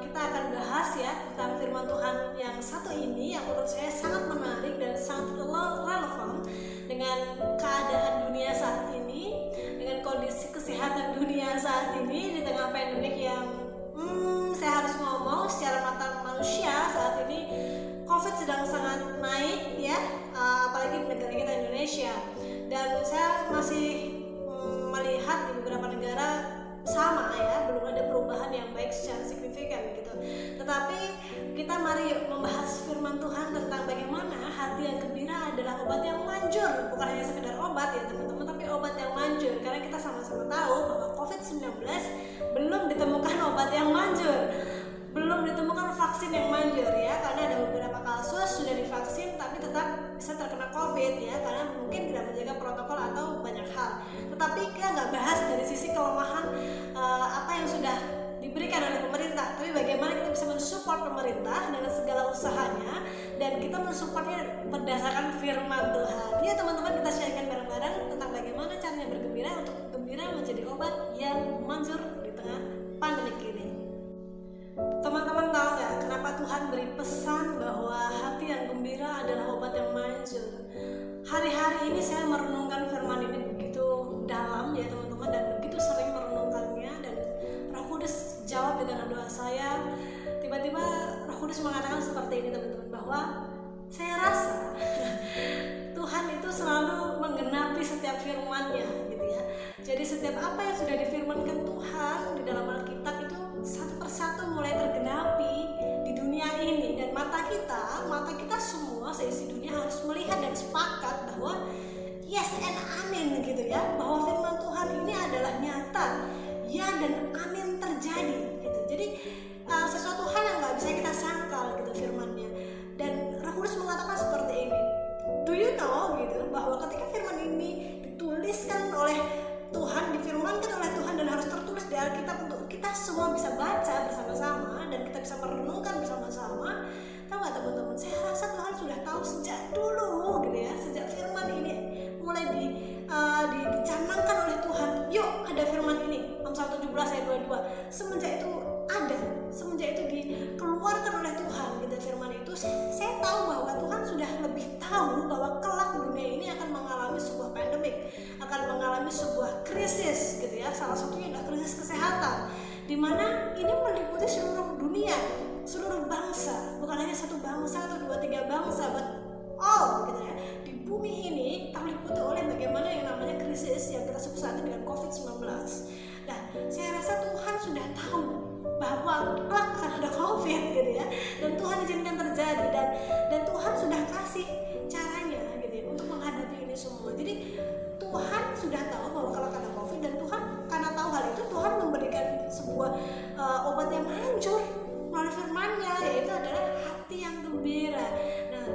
kita akan bahas ya tentang firman Tuhan yang satu ini yang menurut saya sangat menarik dan sangat relevan dengan keadaan dunia saat ini, dengan kondisi kesehatan dunia saat ini di tengah pandemik yang saya harus ngomong secara mata manusia saat ini COVID sedang sangat naik ya, apalagi di negara kita Indonesia. Dan saya masih melihat di beberapa negara sama ya, belum ada perubahan yang baik secara signifikan gitu. Tetapi kita mari membahas firman Tuhan tentang bagaimana hati yang gembira adalah obat yang manjur. Bukan hanya sekedar obat ya teman-teman, tapi obat yang manjur. Karena kita sama-sama tahu bahwa COVID-19 belum ditemukan obat yang manjur, belum ditemukan vaksin yang manjur ya. Karena ada beberapa kasus sudah divaksin tapi tetap bisa terkena COVID ya, karena mungkin tidak menjaga protokol atau banyak hal. Tetapi kita nggak bahas dari sisi kelemahan apa yang sudah diberikan oleh pemerintah, tapi bagaimana kita bisa mensupport pemerintah dengan segala usahanya dan kita mensupportnya berdasarkan firman Tuhan. Ya teman-teman, kita sharekan bareng-bareng tentang bagaimana caranya bergembira untuk gembira menjadi obat yang manjur di tengah pandemi ini. Teman-teman tahu nggak kenapa Tuhan beri pesan bahwa hati yang gembira adalah obat yang manjur? Hari-hari ini saya merenungkan firman ini begitu dalam ya teman-teman, dan begitu sering merenungkannya, dan Roh Kudus jawab dengan doa saya. Tiba-tiba Roh Kudus mengatakan seperti ini teman-teman, bahwa saya rasa Tuhan itu selalu menggenapi setiap firman-Nya gitu ya. Jadi setiap apa yang sudah difirmankan Tuhan di dalam Alkitab itu satu persatu mulai tergenapi di dunia ini, dan mata kita semua seisi dunia harus melihat dan sepakat bahwa yes and amin gitu ya, bahwa firman Tuhan ini adalah nyata, ya dan amin terjadi gitu. Jadi sesuatu hal yang nggak bisa kita sangkal gitu firman-Nya. Dan Roh Kudus mengatakan seperti ini, do you know gitu, bahwa ketika firman ini dituliskan oleh Tuhan, difirmankan oleh Tuhan dan harus tertulis di Alkitab untuk kita semua bisa baca bersama-sama dan kita bisa merenungkan bersama-sama. Tahu nggak teman-teman, saya rasa Tuhan sudah tahu sejak dulu gitu ya, sejak firman ini mulai dicanangkan oleh Tuhan. Yuk ada firman ini, Amsal 17 ayat 22. Semenjak itu dikeluarkan oleh Tuhan gitu firman itu, saya tahu bahwa Tuhan sudah lebih tahu bahwa kelak dunia ini akan mengalami sebuah pandemik, akan mengalami sebuah krisis gitu ya. Salah satunya adalah krisis kesehatan, di mana ini meliputi seluruh dunia, seluruh bangsa, bukan hanya satu bangsa atau 2-3 bangsa, but all gitu ya. Di bumi ini terliputi oleh bagaimana yang namanya krisis yang kita sebut saat ini dengan COVID-19. Nah, saya rasa Tuhan sudah tahu bahwa kelak akan ada COVID gitu ya, dan Tuhan izinkan terjadi, dan Tuhan sudah kasih caranya gitu ya untuk menghadapi ini semua. Jadi Tuhan sudah tahu bahwa kelak ada COVID, dan Tuhan karena tahu hal itu, Tuhan memberikan sebuah obat yang manjur melalui firman-Nya, yaitu adalah hati yang gembira. Nah,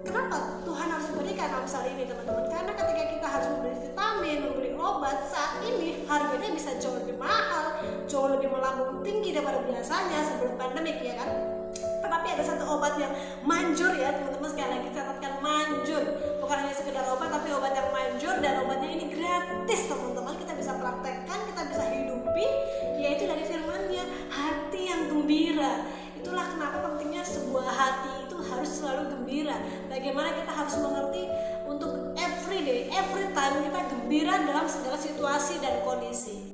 kenapa Tuhan harus berikan Amsal ini teman-teman? Karena ketika kita harus membeli vitamin, membeli obat saat ini, harganya bisa jauh lebih mahal, jauh lebih melambung tinggi daripada biasanya sebelum pandemik ya kan. Tetapi ada satu obat yang manjur ya teman-teman, sekali lagi catatkan, manjur. Bukan hanya sekedar obat, tapi obat yang manjur, dan obatnya ini gratis teman-teman. Kita bisa praktekkan, kita bisa hidupi, yaitu dari firman-Nya, hati yang gembira. Itulah kenapa pentingnya sebuah hati itu harus selalu gembira. Bagaimana kita harus mengerti untuk every day, every time kita gembira dalam segala situasi dan kondisi.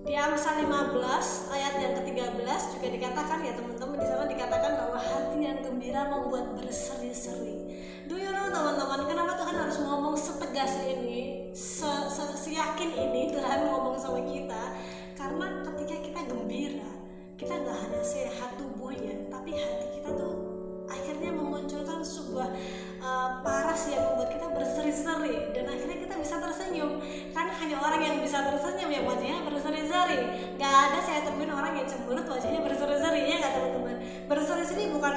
Di Amsal 15 ayat yang ke-13 juga dikatakan ya teman-teman, di sana dikatakan bahwa hati yang gembira membuat berseri-seri. Do you know teman-teman, kenapa Tuhan harus ngomong setegas ini, seyakin ini Tuhan ngomong sama kita? Karena ketika kita gembira, kita gak hanya sehat tubuhnya, tapi hati kita tuh akhirnya memunculkan sebuah paras yang membuat kita berseri-seri, dan akhirnya kita bisa tersenyum. Karena hanya orang yang bisa tersenyum yang wajahnya berseri-seri. Gak ada saya temuin orang yang cemberut wajahnya berseri-seri, ya gak teman-teman? Berseri-seri bukan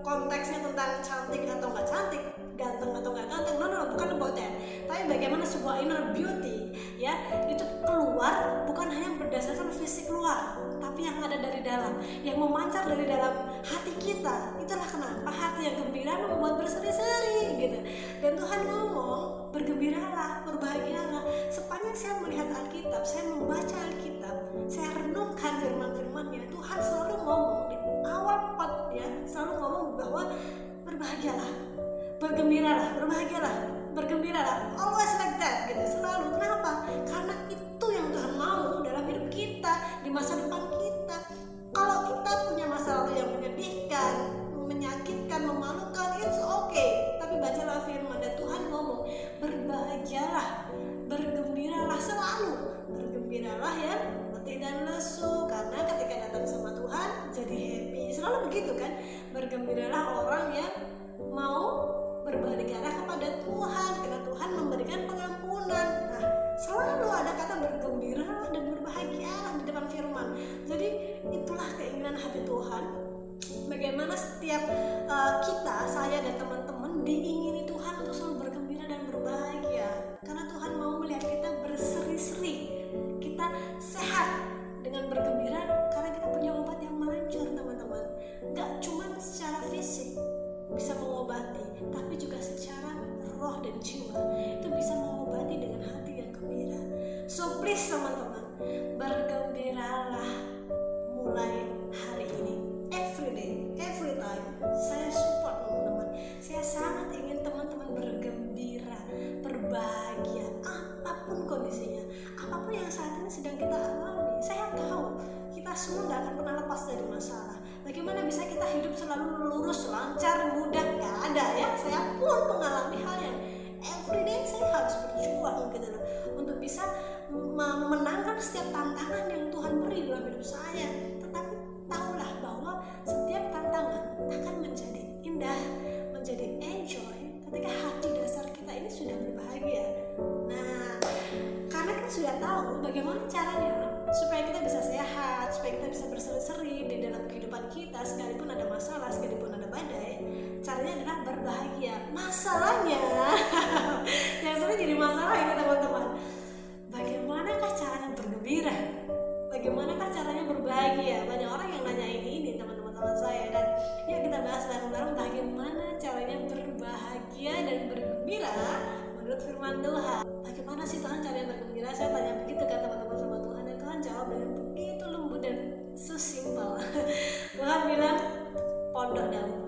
konteksnya tentang cantik atau gak cantik, ganteng atau gak ganteng, no, bukan about that. Tapi bagaimana sebuah inner beauty ya itu keluar bukan hanya berdasarkan fisik luar, tapi yang ada dari dalam, yang memancar dari dalam hati kita. Itulah kenapa hati yang gembira membuat berseri-seri gitu. Dan Tuhan ngomong, bergembiralah, berbahagialah. Sepanjang saya melihat Alkitab, saya membaca Alkitab, saya renungkan firman-firman-Nya, Tuhan selalu ngomong berbahagialah, bergembiralah selalu, bergembiralah ya letih dan lesu, karena ketika datang sama Tuhan jadi happy, selalu begitu kan. Bergembiralah orang yang mau berbalik arah kepada Tuhan, karena Tuhan memberikan pengampunan. Nah, selalu ada kata bergembiralah dan berbahagialah di depan firman. Jadi itulah keinginan hati Tuhan. Bagaimana setiap kita, saya dan teman-teman diingini Tuhan untuk selalu bergembira dan berbahagia, karena Tuhan mau melihat kita berseri-seri, kita sehat dengan bergembira, karena kita punya obat yang manjur teman-teman. Gak cuma secara fisik bisa mengobati, tapi juga secara roh dan jiwa itu bisa mengobati dengan hati yang gembira. So please teman-teman, bergembiralah mulai hari ini, every day, every time. Saya support teman-teman, saya sangat ingin teman-teman bergembira, berbahagia apapun kondisinya, apapun yang saat ini sedang kita alami. Saya tahu kita semua gak akan pernah lepas dari masalah. Bagaimana bisa kita hidup selalu lurus, lancar, mudah? Gak ada ya. Saya pun mengalami hal yang everyday saya harus berjuang gitu loh, untuk bisa memenangkan setiap tantangan yang Tuhan beri dalam hidup saya. Tetapi tahulah bahwa setiap tantangan akan menjadi indah, menjadi enjoy ketika hati dasar kita ini sudah berbahagia. Nah, karena kita sudah tahu bagaimana caranya supaya kita bisa sehat, supaya kita bisa berseri-seri di dalam kehidupan kita, sekalipun ada masalah, sekalipun ada badai. Caranya adalah berbahagia. Masalahnya yang sering jadi masalah ini teman-teman, bagaimanakah caranya bergembira? Bagaimanakah caranya berbahagia? Banyak orang yang nanyain ini teman-teman sama saya, dan yuk kita bahas bareng-bareng bagaimana caranya berbahagia dan bergembira menurut firman Tuhan. Bagaimana sih Tuhan caranya bergembira? Saya tanya begitu kan teman-teman sama Tuhan, dan Tuhan jawab dengan begitu lembut dan so simple. Tuhan bilang pondok Daud,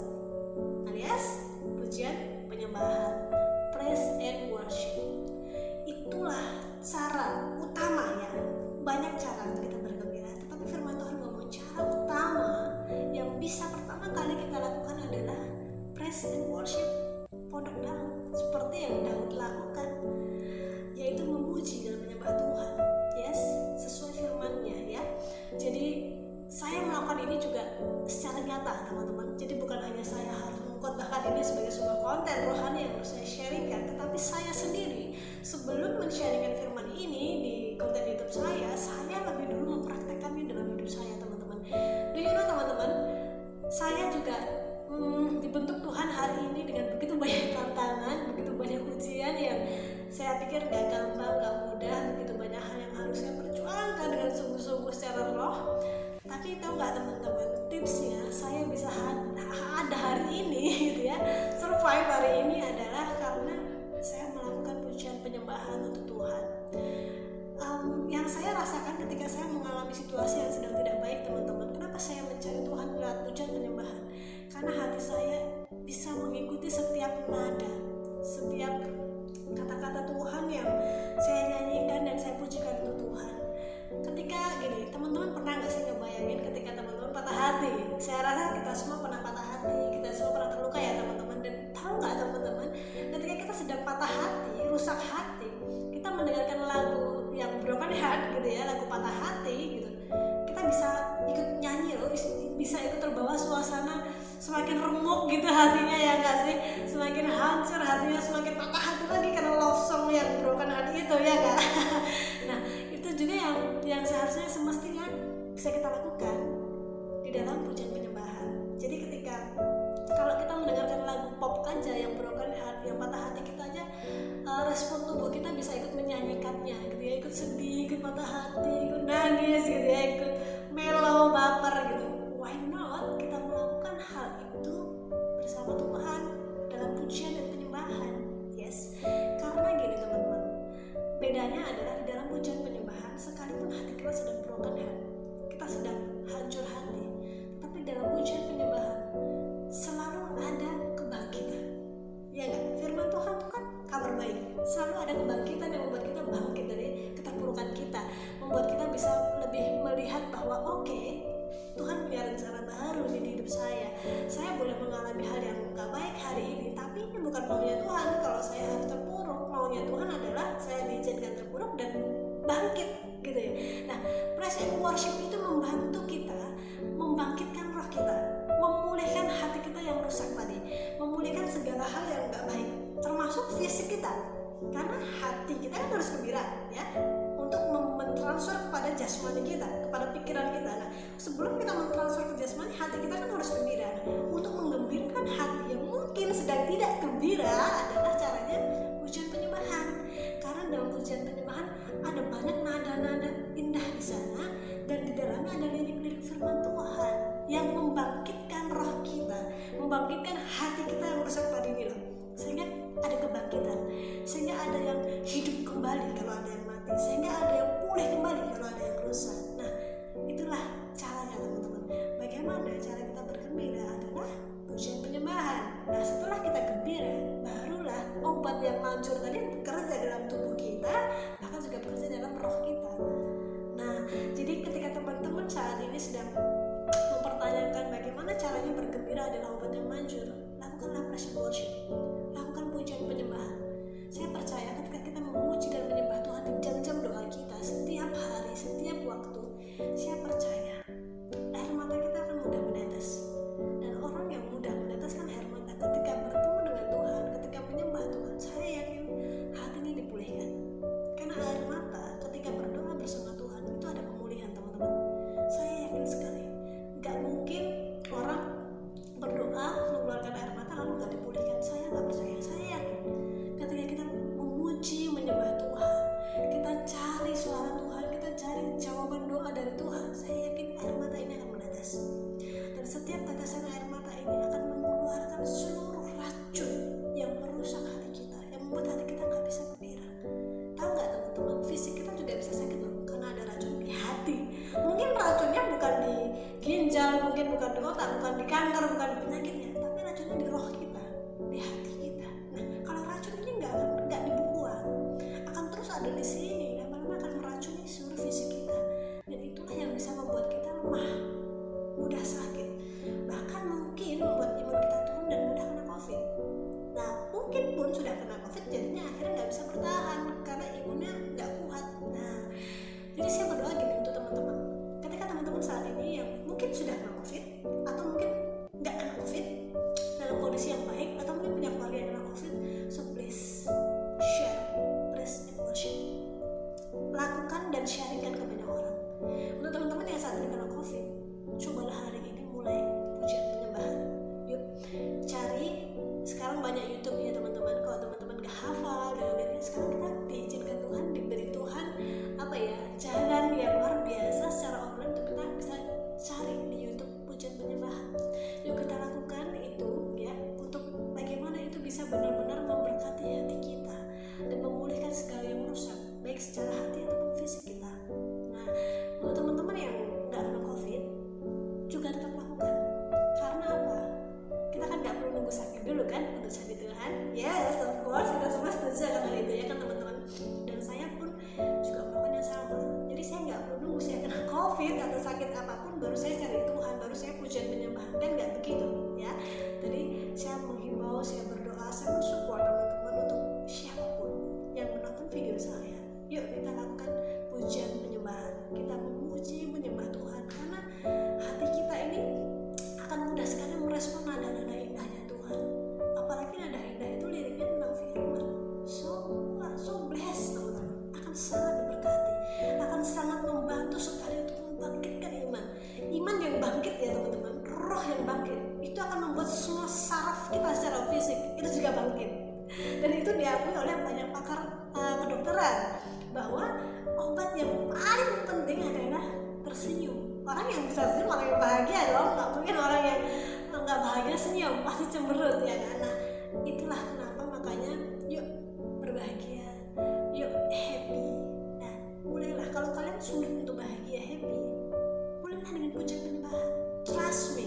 alias pujian penyembahan, praise and worship. Itulah cara utamanya. Banyak cara untuk kita bergembira, tetapi firman Tuhan ngomong cara utama yang bisa pertama kali kita lakukan adalah praise and worship pondok Daud, seperti yang Daud lakukan, yaitu memuji dan menyembah Tuhan. Yes, sesuai firman-Nya ya. Jadi saya melakukan ini juga secara nyata teman-teman. Jadi bukan hanya saya harus mengkhotbahkan ini sebagai sebuah konten rohani yang harus saya sharingkan, tetapi saya sendiri sebelum men-sharingkan firman ini di konten YouTube saya lebih dulu mempraktekkannya dalam hidup saya teman-teman. Do you know teman-teman, saya juga dibentuk Tuhan hari ini dengan begitu banyak tantangan, begitu banyak ujian yang saya pikir gak gampang, gak mudah, begitu banyak hal yang harus saya perjuangkan dengan sungguh-sungguh secara roh. Tapi tahu gak teman-teman, tipsnya saya bisa ada hari ini gitu ya, survive hari ini adalah karena saya melakukan pujian penyembahan untuk Tuhan. Yang saya rasakan ketika saya mengalami situasi yang sedang tidak baik teman-teman, kenapa saya mencari Tuhan lewat pujian penyembahan? Karena hati saya bisa mengikuti setiap nada, setiap kata-kata Tuhan yang saya nyanyikan dan saya pujikan untuk Tuhan. Ketika gini, teman-teman pernah gak sih ngebayangin ketika teman-teman patah hati? Saya rasa kita semua pernah patah hati, kita semua pernah terluka ya teman-teman. Dan tahu gak teman-teman, ketika kita sedang patah hati, rusak hati, kita mendengarkan lagu yang broken heart gitu ya, lagu patah hati gitu, kita bisa ikut nyanyi loh, bisa ikut terbawa suasana, semakin remuk gitu hatinya ya gak sih, semakin hancur hatinya, semakin patah hati lagi karena love song yang broken heart itu ya gak? Nah itu juga yang seharusnya semestinya bisa kita lakukan di dalam pujian penyembahan. Jadi ketika kalau kita mendengarkan lagu pop aja yang broken heart, yang patah hati, kita aja respon tubuh kita bisa ikut menyanyikannya gitu ya, ikut sedih, ikut patah hati, ikut nangis gitu ya, ikut mellow, baper gitu. Why not kita melakukan hal itu bersama Tuhan dalam pujian dan penyembahan? Yes, karena gini teman-teman, bedanya adalah di dalam pujian penyembahan sekalipun hati kita sedang broken heart, kita sedang hancur hati, tapi dalam pujian penyembahan selalu ada kebangkitan. Ya kan? Firman Tuhan itu kan kabar baik. Selalu ada kebangkitan yang membuat kita bangkit dari keterpurukan kita, membuat kita bisa lebih melihat bahwa oke, Tuhan punya rencana baru di hidup saya. Saya boleh mengalami hal yang gak baik hari ini, tapi ini bukan maunya Tuhan. Kalau saya harus terpuruk, maunya Tuhan adalah adalah saya diizinkan terpuruk dan bangkit gitu ya. Nah, praise and worship itu membantu kita membangkitkan roh kita, memulihkan hati kita yang rusak tadi, memulihkan segala hal yang nggak baik, termasuk fisik kita. Karena hati kita kan harus gembira ya, untuk mentransfer kepada jasmani kita, kepada pikiran kita. Nah, sebelum kita mentransfer ke jasmani, hati kita kan harus gembira. Nah, untuk menggembirakan hati yang mungkin sedang tidak gembira adalah caranya pujian penyembahan. Karena dalam pujian penyembahan ada banyak nada-nada indah di sana, dan di dalamnya ada lirik-lirik firman Tuhan yang membangkitkan roh kita, membangkitkan hati kita yang rusak tadi ini loh. Sehingga ada kebangkitan, sehingga ada yang hidup kembali kalau ada yang mati, sehingga ada yang pulih kembali kalau ada yang rusak. Nah, itulah caranya teman-teman. Bagaimana cara kita bergembira adalah pujian penyembahan. Nah, setelah kita gembira, barulah obat yang manjur tadi bekerja dalam tubuh kita, bahkan juga bekerja dalam roh kita. Nah, jadi ketika teman-teman saat ini sedang mempertanyakan bagaimana caranya bergembira adalah obat yang manjur, lakukanlah praise and worship, lakukan pujian penyembahan. Saya percaya ketika kita memuji dan menyembah Tuhan di jam-jam doa kita setiap hari, setiap waktu, saya percaya air mata kita akan mudah menetes. Dan orang yang mudah meneteskan air mata ketika bertemu dengan Tuhan, ketika menyembah Tuhan, saya yakin hatinya dipulihkan. Karena air mata ketika berdoa bersama Tuhan itu ada pemulihan teman-teman. Saya yakin sekali, gak mungkin orang berdoa mengeluarkan air mata lalu gak dipulihkan. Saya gak percaya. Saya yakin ketika kita memuji, menyembah Tuhan, kita cari suara Tuhan, kita cari jawaban doa dari Tuhan, saya yakin air mata ini akan menetes. Dan setiap tetesan air mata ini akan mengeluarkan seluruh racun yang merusak hati kita, yang membuat hati kita gak bisa gembira. Tahu gak teman-teman, fisik kita juga bisa sakit loh, karena ada racun di hati. Mungkin racunnya bukan di ginjal, mungkin bukan di otak, bukan di kanker, bukan di penyakitnya, tapi racunnya di roh kita, di hati kita. Nah, kalau racun ini nggak dibuang, akan terus ada di sini, lama-lama akan meracuni seluruh fisik kita. Dan itulah yang bisa membuat kita lemah, mudah sakit, bahkan mungkin membuat imun kita turun dan mudah kena COVID. Nah, mungkin pun sudah kena COVID, jadinya akhirnya nggak bisa bertahan karena imunnya nggak kuat. Nah, jadi saya berdoa gini untuk teman-teman. Ketika teman-teman saat ini yang mungkin sudah kena COVID, atau mungkin nggak kena COVID, dalam kondisi yang baik, atau mungkin punya keluarga yang kena COVID, so please share praise and worship. Lakukan dan sharingkan kepada orang. Untuk teman-teman yang saat ini kena COVID, cobalah hari ini mulai pujian penyembahan. Yuk cari, sekarang banyak YouTube ya teman-teman. Kalau teman-teman gak hafal dengan liriknya, sekarang kita diizinkan Tuhan, diberi Tuhan jalan yang luar biasa secara online untuk kita bisa cari di YouTube pujian penyembahan. Yuk kita lakukan itu ya, untuk bagaimana itu bisa benar-benar memberkati hati kita dan memulihkan segala yang rusak, baik secara hati ataupun fisik kita. Nah, untuk teman-teman yang gak kena COVID juga tetap lakukan. Karena apa? Kita kan gak perlu nunggu sakit dulu kan untuk cari Tuhan. Yes, of course, kita semua setuju akan hal itu ya kan teman-teman. Dan saya pun juga melakukan yang sama. Jadi saya gak perlu nunggu saya kena COVID atau sakit apapun baru saya cari Tuhan, baru saya pujian penyembahan, kan gak begitu ya. Jadi saya menghimbau, saya berdoa, saya mensupport teman-teman untuk siapapun yang menonton video saya. Yuk kita lakukan pujian penyembahan, kita memuji, menyembah Tuhan, karena hati kita ini akan mudah sekali merespon nada-nada indahnya Tuhan. Apalagi nada indah itu liriknya tentang firman. So blessed teman-teman, akan sangat diberkati, akan sangat membantu sekali untuk membangkitkan iman yang bangkit ya teman-teman, roh yang bangkit itu akan membuat semua saraf kita secara fisik itu juga bangkit. Dan itu diakui oleh banyak pakar kedokteran bahwa obat yang paling penting adalah tersenyum. Orang yang bisa senyum orang yang bahagia dong, nggak mungkin orang yang nggak bahagia senyum, pasti cemberut ya kan. Nah, itulah kenapa makanya yuk berbahagia, yuk happy. Nah, mulailah kalau kalian sulit untuk bahagia, happy, mulailah dengan pujian penyembahan. Trust me,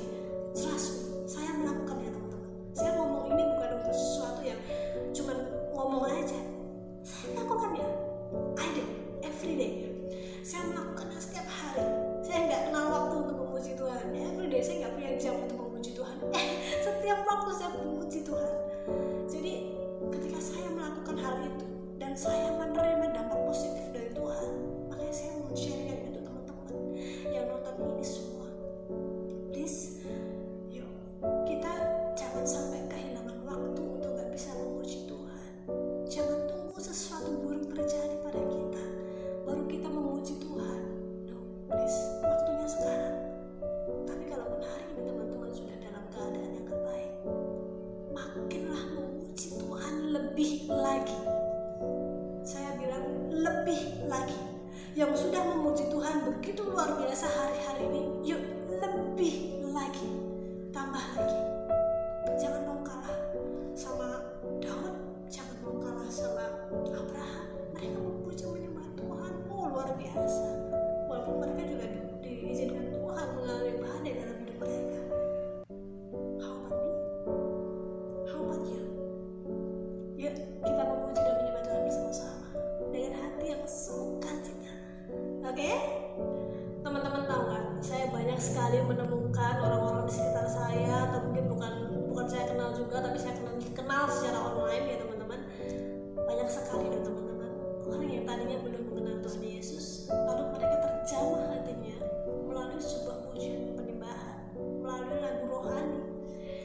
saya melakukannya teman-teman. Saya ngomong ini bukan untuk sesuatu yang cuman ngomong aja, saya melakukannya. I did every day. Saya melakukannya setiap hari. Saya nggak kenal waktu untuk memuji Tuhan. Every day saya nggak punya jam untuk memuji Tuhan. Setiap waktu saya memuji Tuhan. Jadi lebih lagi. Yang sudah memuji Tuhan begitu luar biasa hari-hari ini, yuk lebih lagi, tambah lagi. Jangan mau kalah sama Daud, jangan mau kalah sama Abraham. Mereka memuji menyembah Tuhan, luar biasa. Walaupun mereka juga diizinkan Tuhan mengalami badai dalam hidup mereka. How about me? How about you? Yuk kita memuji dan menyembah Tuhan bersama-sama dengan hati yang sukacita. Oke? Teman-teman tahu nggak? Saya banyak sekali menemukan orang-orang di sekitar saya, atau mungkin bukan saya kenal juga, tapi saya kenal secara online ya teman-teman. Banyak sekali loh teman-teman, orang yang tadinya belum mengenal Tuhan Yesus, lalu mereka terjamah hatinya melalui sebuah pujian penyembahan, melalui lagu rohani.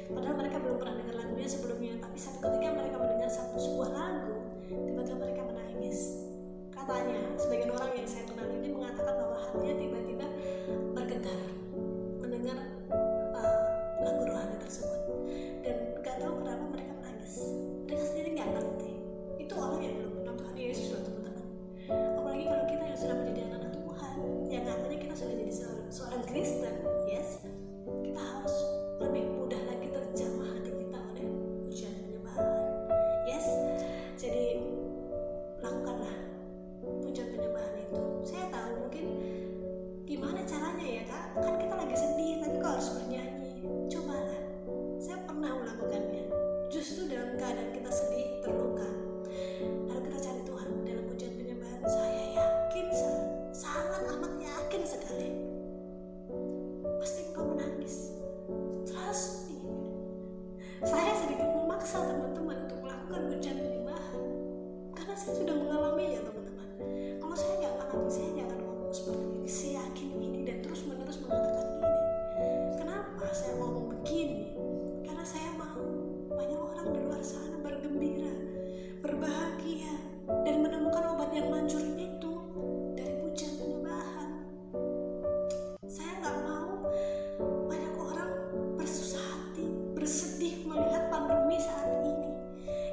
Padahal mereka belum pernah dengar lagunya sebelumnya, tapi satu ketika mereka mendengar sebuah lagu, tiba-tiba mereka menangis. Katanya, sebagian orang yang saya kenal ini mengatakan bahwa hatinya tiba-tiba bergetar mendengar lagu rohani tersebut. Dan gak tahu kenapa mereka menangis. Mereka sendiri gak ngerti. Itu orang yang belum kenal Tuhan Yesus loh teman-teman. Apalagi kalau kita yang sudah menjadi anak-anak Tuhan, yang katanya kita sudah jadi seorang Kristen, yes, kita harus lebih mudah lagi terjamah hati kita oleh pujian penyembahan. Yes, jadi lakukanlah pujian penyembahan itu. Saya tahu mungkin gimana caranya ya kak, kan kita lagi sedih tapi kok harus bernyanyi. Cobalah, saya pernah melakukannya. Justru dalam keadaan kita sedih, terluka, lalu kita cari Tuhan dalam pujian penyembahan, saya yakin, sangat amat yakin sekali pasti engkau menangis. Trust me. Saya sedikit memaksa teman-teman untuk melakukan pujian penyembahan karena saya sudah mengalaminya teman-teman. Kalau saya nggak alami, saya nggak akan ngomong seperti ini. Saya yakin ini dan terus menerus mengatakan ini. Kenapa saya ngomong begini? Karena saya mau banyak orang di luar sana bergembira, berbahagia, dan menemukan obat yang manjur itu dari pujian penyembahan. Saya nggak mau banyak orang bersusah hati, bersedih melihat pandemi saat ini.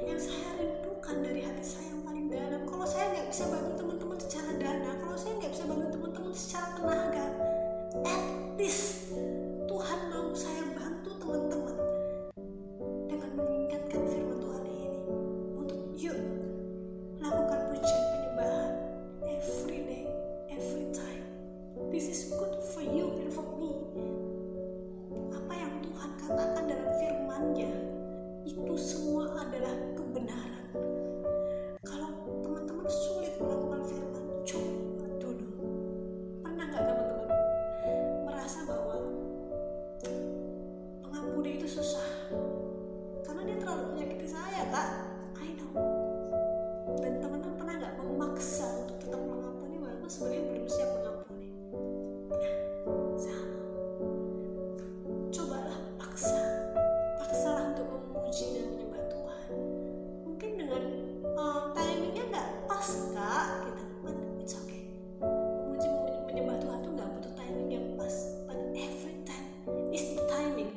Yang saya rindukan dari hati saya yang paling dalam, kalau saya nggak bisa bantu teman-teman secara dana, kalau saya nggak bisa bantu teman-teman secara tenaga, at least Tuhan mau saya bantu teman-teman dengan mengingatkan firman Tuhan ini untuk yuk lakukan pujian penyembahan every day, every time. This is good for you and for me. Apa yang Tuhan katakan dalam firman-Nya itu semua adalah kebenaran. Kalau teman-teman sulit melakukan firman, coba dulu. Pernah nggak teman-teman merasa bahwa mengampuni itu susah karena dia terlalu menyakiti saya kak? I know. Dan teman-teman pernah nggak memaksa untuk tetap mengampuni walaupun sebenarnya belum siap mengampuni? Sama. Cobalah paksalah untuk memuji dan menyembah Tuhan. Mungkin dengan timingnya nggak pas kak, gitu, but it's okay. Memuji menyembah Tuhan tuh nggak butuh timing yang pas, but every time is the timing.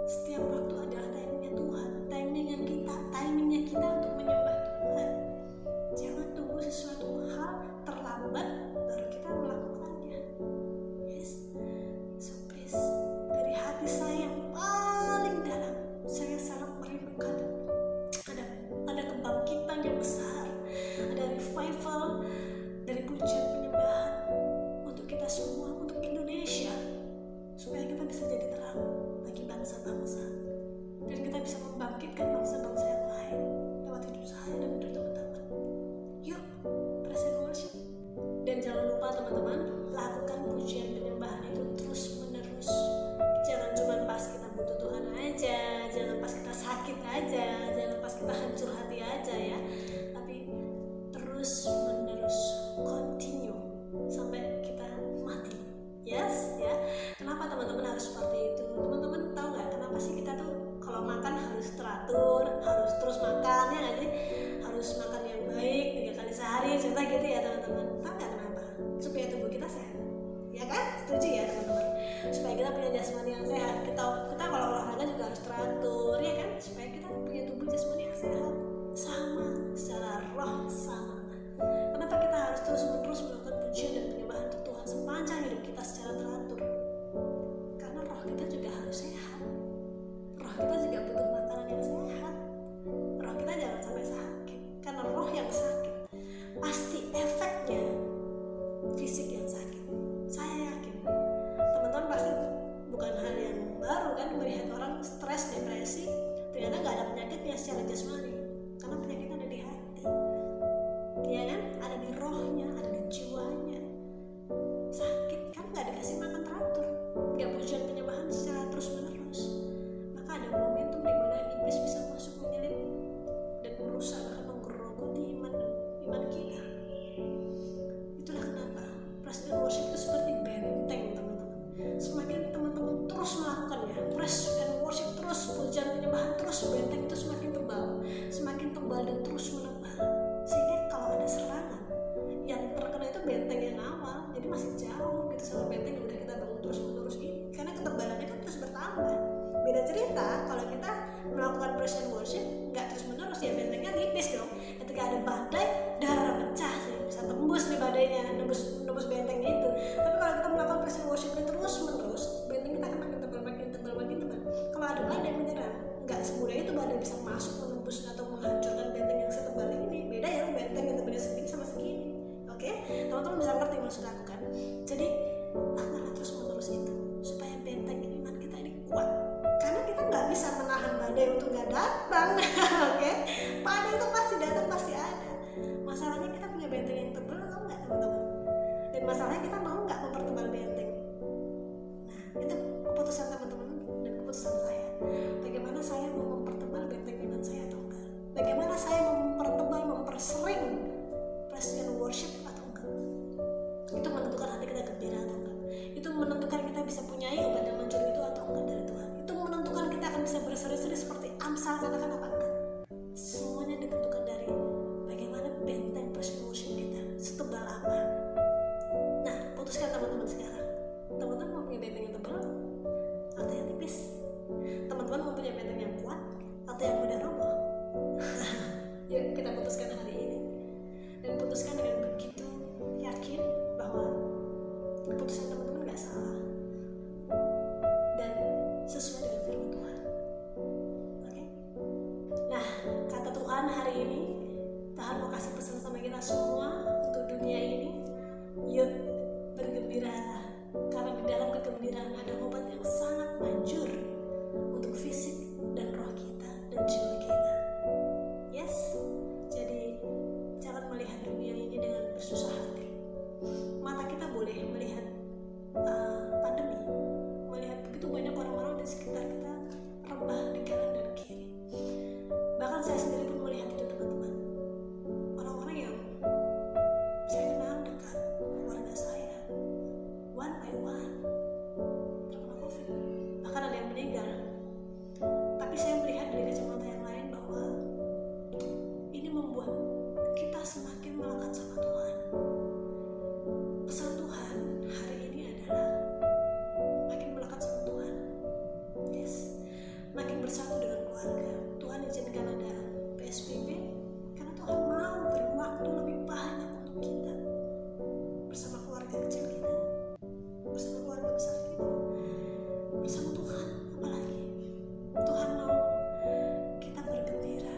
Setiap waktu adalah timingnya Tuhan, timingnya kita untuk menyembah Tuhan. Jangan tunggu sesuatu hal terlambat baru kita melakukannya. Yes, so please, dari hati saya yang paling dalam, saya sangat merindukan ada kebangkitan yang besar, ada revival dari pujian penyembahan untuk kita semua, untuk Indonesia, supaya kita bisa jadi terang bagi bangsa-bangsa dan kita bisa membangkitkan bangsa-bangsa yang lain lewat hidup saya dan hidup teman-teman. Yuk, praise and worship. Dan jangan lupa teman-teman, lakukan pujian penyembahan itu terus menerus. Jangan cuma pas kita butuh Tuhan aja, jangan pas kita sakit aja, jangan pas kita hancur hati aja ya, tapi terus menerus, continue sampai kita mati. Yes, ya. Kenapa teman-teman harus seperti itu? Teman-teman tahu nggak kenapa sih kita tuh kalau makan harus teratur, harus terus makan ya nggak sih? Harus makan yang baik 3 kali sehari, cerita gitu ya teman-teman. Tahu nggak kenapa? Supaya tubuh kita sehat, ya kan? Setuju ya teman-teman? Supaya kita punya jasmani yang sehat. Kita kalau olahraga juga harus teratur, ya kan? Supaya kita punya tubuh jasmani yang sehat. Sama, secara roh sama. ya kan? Ada di rohnya, ada di jiwanya. Sakit kan nggak dikasih makan teratur, nggak pujian penyembahan secara terus menerus, maka ada momentum di mana iblis bisa masuk menyelip dan merusak, bahkan menggerogoti iman kita. Itulah kenapa praise and worship itu seperti benteng, teman-teman. Semakin teman-teman terus melakukannya, praise and worship terus, pujian penyembahan terus, benteng itu semakin tebal dan terus menebal, sehingga kalau ada serangan yang terkena itu benteng yang awal, jadi masih jauh gitu sama benteng yang udah kita bangun terus menerus ini, karena ketebalannya kan terus bertambah. Beda cerita kalau kita melakukan praise and worship nggak terus menerus, ya bentengnya tipis dong. Ketika ada badai, darah pecah sih, bisa tembus nih badainya, nembus bentengnya itu. Tapi kalau kita melakukan praise and worship terus menerus, benteng kita akan makin tebal. Kalau ada badai menyerang, nggak semudah itu badai bisa masuk menembus atau menghancurkan benteng yang setebal ini. Beda ya, benteng yang tebalnya segini sama segini. Oke, teman-teman bisa ngerti maksud aku kan? Jadi lakukanlah terus menerus itu supaya benteng iman kita ini kuat. Karena kita nggak bisa menahan badai untuk nggak datang. Oke, badai itu pasti datang, pasti ada. Masalahnya kita punya benteng yang tebal atau nggak, teman-teman? Dan masalahnya kita mau nggak mempertebal benteng. Nah, itu keputusan teman-teman dan keputusan saya. Bagaimana saya mau mempertebal benteng iman saya atau enggak? Bagaimana saya mau mempersering praise and worship atau enggak? Itu menentukan hati kita gembira atau enggak. Itu menentukan kita bisa punyai obat yang manjur itu atau enggak dari Tuhan. Itu menentukan kita akan bisa berseri-seri seperti Amsal katakan apa enggak. Semuanya ditentukan dari bagaimana benteng praise and worship kita setebal apa. Nah, putuskan teman-teman sekarang. Teman-teman mau punya benteng yang tebal atau yang tipis? Teman-teman mau punya benteng yang kuat atau yang mudah roboh? Yuk kita putuskan hari ini, dan putuskan dengan begitu yakin bahwa keputusan teman-teman gak salah dan sesuai dengan firman Tuhan. Oke? Nah, kata Tuhan hari ini, Tuhan mau kasih pesan sama kita semua untuk dunia ini. Yuk bergembiralah, karena di dalam kegembiraan ada obat yang sangat manjur untuk fisik dan roh kita dan jiwa kita. Yes, jadi jangan melihat dunia ini dengan bersusah hati. Mata kita boleh melihat pandemi, melihat begitu banyak orang-orang di sekitar kita rebah di kanan dan kiri. Bahkan saya sendiri pun melihat itu, teman-teman. Orang-orang yang saya kenal dekat, keluarga saya, one by one terkena COVID. Bahkan ada yang meninggal. Tapi saya melihat dari kacamata yang lain bahwa ini membuat kita semakin melekat sama Tuhan. Pesan Tuhan hari ini adalah makin melekat sama Tuhan. Yes, makin bersatu dengan keluarga. Tuhan izinkan ada PSBB karena Tuhan mau beri waktu lebih banyak untuk kita bersama keluarga kecil kita, bersama keluarga besar kita, bersama Tuhan. Apalagi Tuhan mau kita bergembira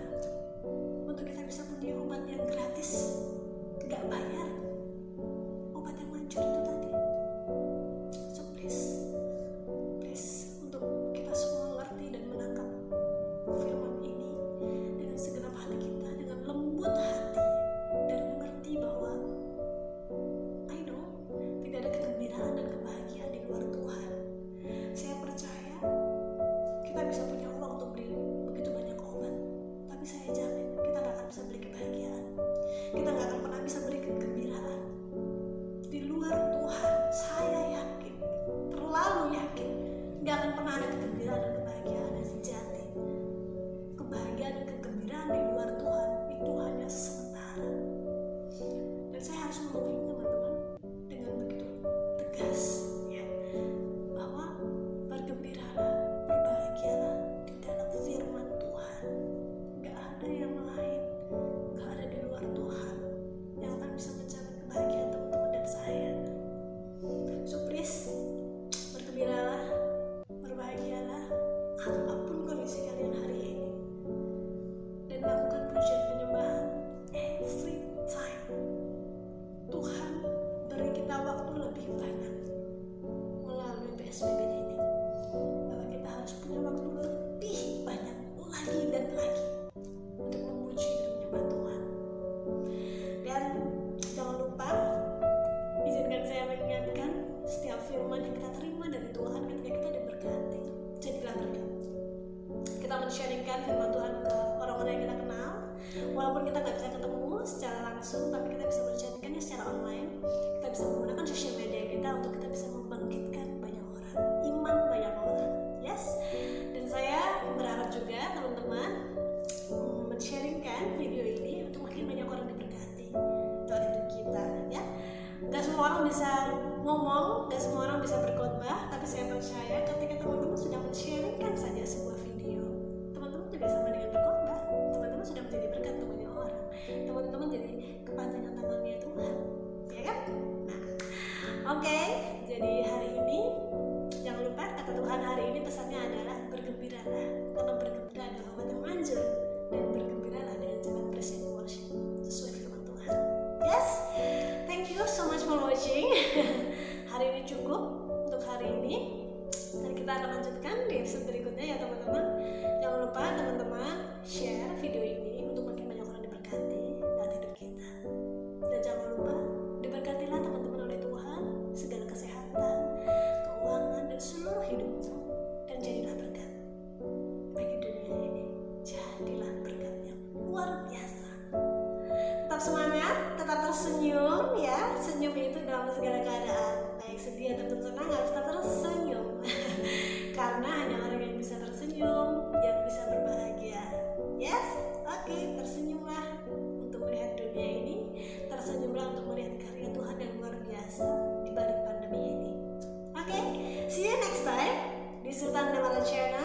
untuk kita bisa punya obat yang gratis, gak bayar, obat yang manjur itu tadi. So please untuk kita semua mengerti dan menangkap firman ini dengan segenap hati kita, dengan lembut hati, dan mengerti bahwa I know tidak ada kegembiraan dan kebahagiaan di luar Tuhan. Saya percaya kita bisa punya uang untuk beli begitu banyak obat, tapi saya jamin kita gak akan bisa beli kebahagiaan. Kita gak akan pernah bisa beli kegembiraan di luar Tuhan. Saya yakin, terlalu yakin, gak akan pernah ada kegembiraan dan kebahagiaan yang sejati. Kebahagiaan dan kegembiraan di luar Tuhan itu hanya sementara. Dan saya harus ngomong ini, teman-teman, dengan begitu tegas, ya, bahwa bergembiralah, berbahagialah di dalam firman Tuhan. Gak ada yang lain, gak ada di luar Tuhan yang akan bisa menjamin kebahagiaan teman-teman dan saya. So please, bergembiralah, berbahagialah apapun kondisi kalian hari ini, dan lakukan pujian penyembahan every time. Tuhan beri kita waktu lebih banyak melalui PSBB ini, bahwa kita harus punya waktu lebih banyak lagi dan lagi untuk memuji dan menyembah Tuhan. Dan ini secara online, kita bisa menggunakan sosial media kita untuk kita bisa membangkitkan banyak orang, iman banyak orang. Yes. Dan saya berharap juga teman-teman men-sharingkan video ini untuk makin banyak orang diberkati dalam hidup kita, ya. Gak semua orang bisa ngomong, gak semua orang bisa berkhotbah, tapi saya percaya ketika teman-teman sudah men-sharingkan saja sebuah video, teman-teman juga sama dengan berkhotbah. Teman-teman sudah menjadi berkat untuk banyak orang. Teman-teman jadi kepanjangan tangannya Tuhan, ya kan? Nah, oke. Jadi hari ini jangan lupa kata Tuhan hari ini pesannya adalah bergembiralah, karena bergembira adalah obat yang manjur, dan bergembiralah dengan cara praise and worship sesuai firman Tuhan. Yes, thank you so much for watching. Hari ini cukup untuk hari ini, dan kita akan lanjutkan di episode berikutnya ya teman-teman. Jangan lupa teman-teman share video ini untuk makin banyak orang diberkati dalam hidup kita. Dan jangan lupa diberkatilah teman-teman oleh Tuhan segala kesehatan, keuangan, dan seluruh hidupmu, dan jadilah berkat bagi dunia ini. Jadilah berkat yang luar biasa. Tetap semangat, tetap tersenyum ya. Senyum itu dalam segala keadaan, baik sedih ataupun senang, harus tetap tersenyum. Karena hanya orang yang bisa tersenyum yang bisa berbahagia. Yes, oke, tersenyumlah untuk melihat dunia ini. Tersenyumlah untuk melihat karya Tuhan yang luar biasa di balik pandemi ini. Oke, see you next time di Sultan Damara Channel.